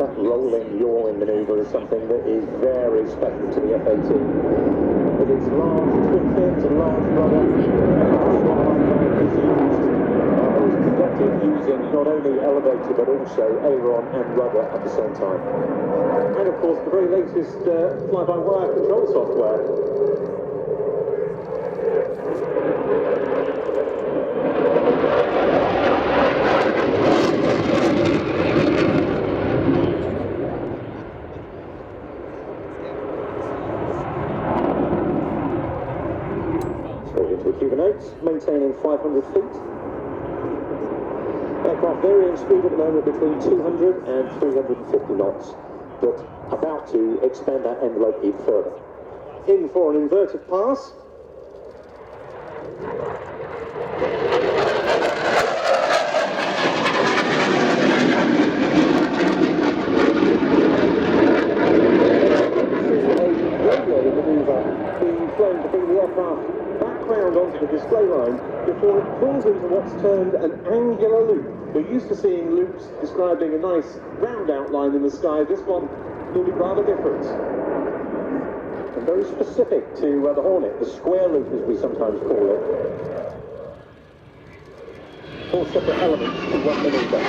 That rolling yawing manoeuvre is something that is very special to the FAT. With its large twin fins and large rudder, is conducted using not only elevator but also aileron and rudder at the same time. And of course the very latest fly-by-wire control software. Straight into a Cubanate, maintaining 500 feet. Aircraft varying speed at the moment between 200 and 350 knots, but about to expand that envelope even further. In for an inverted pass. Being flown to bring the aircraft back round onto the display line before it pulls into what's termed an angular loop. We're used to seeing loops describing a nice round outline in the sky. This one will be rather different. And very specific to the Hornet, the square loop as we sometimes call it. 4 separate elements to one maneuver.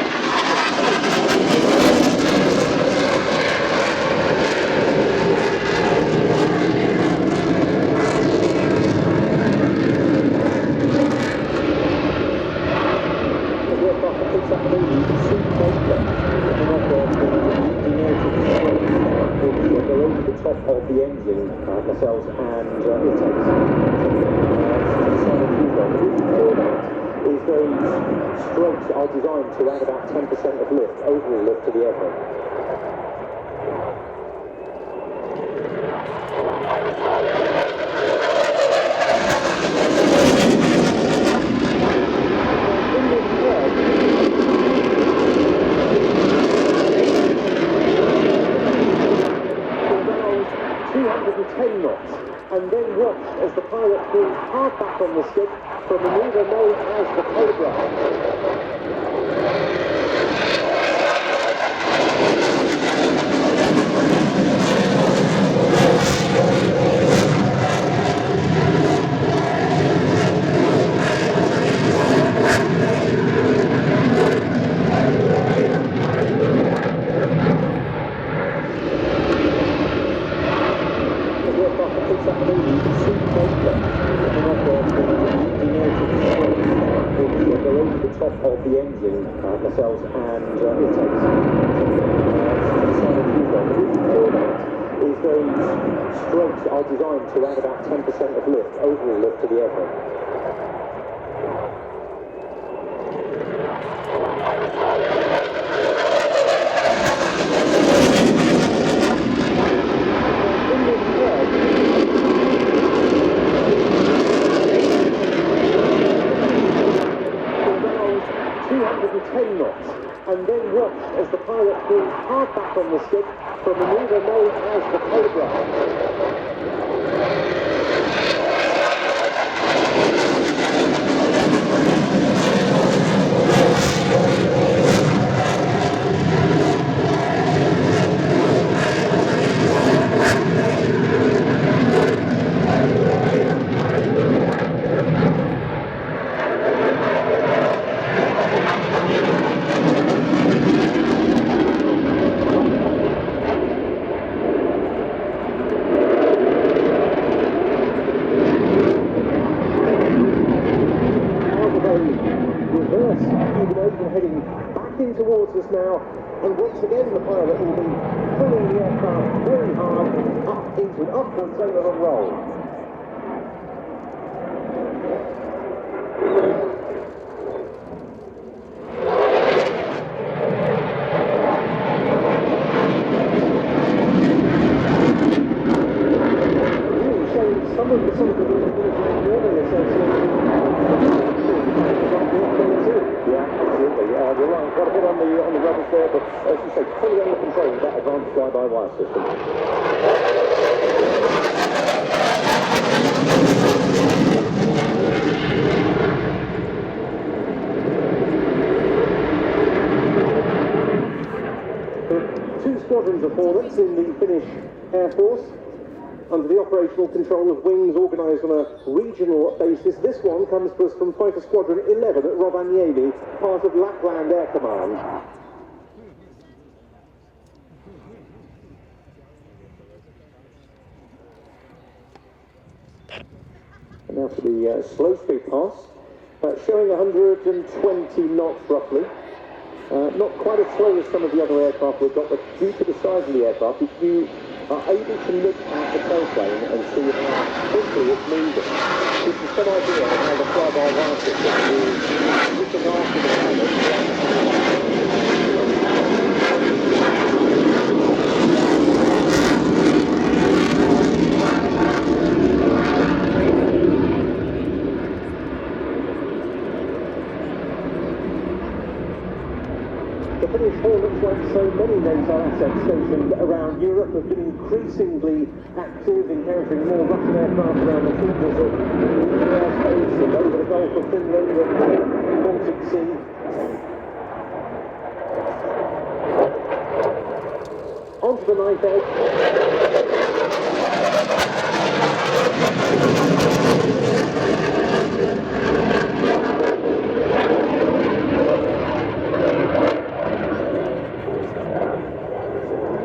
Top of the engine nacelles and intakes. Is those strokes are designed to add about 10% of lift, overall lift to the aircraft. Knots, and then watch as the pilot pulls hard back on the stick for a manoeuvre known as the Cobra. Top of the engine nacelles and intakes. Is those strokes are designed to add about 10% of lift, overall lift to the aircraft. Knots, and then watch as the pilot pulls hard back on the stick for a manoeuvre known as the Cobra. Heading back in towards us now, and once again the pilot will be pulling the aircraft very hard up into an upwards aileron roll. Really showing some of the visibility and warning associated. Yeah, absolutely. Relying quite a bit on the rudders there, but as you say, fully under control with that advanced fly-by-wire system. two squadrons of Hornets in the Finnish Air Force, under the operational control of wings organised on a regional basis. This one comes to us from Fighter Squadron 11 at Rovaniemi, part of Lapland Air Command. And now for the slow speed pass, showing 120 knots roughly. Not quite as slow as some of the other aircraft we've got, but due to the size of the aircraft, if you are able to look at the tailplane and see how quickly it's moving, this is some idea of how the fly-by-wire system is looking after the pilot. The Finnish Hornets, like so many NATO assets stationed around Europe, have been increasingly active, encountering more Russian aircraft around the fringes of airspace and over the Gulf of Finland and the Baltic Sea. Onto the knife edge.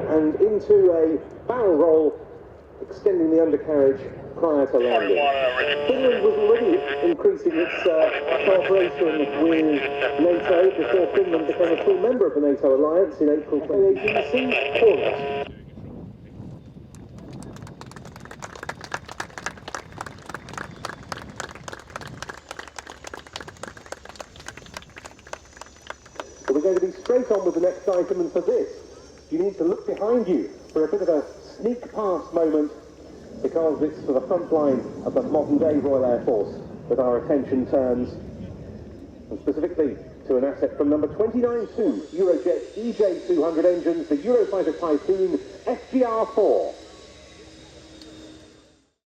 And into a barrel roll, extending the undercarriage prior to landing. Finland was already increasing its cooperation with NATO before Finland became a full member of the NATO alliance in April 2018. Hornet. So we're going to be straight on with the next item, and for this, you need to look behind you for a bit of a sneak past moment, because it's for the front line of the modern-day Royal Air Force that our attention turns, and specifically to an asset from number 292, Eurojet's EJ200 engines, the Eurofighter Typhoon FGR-4.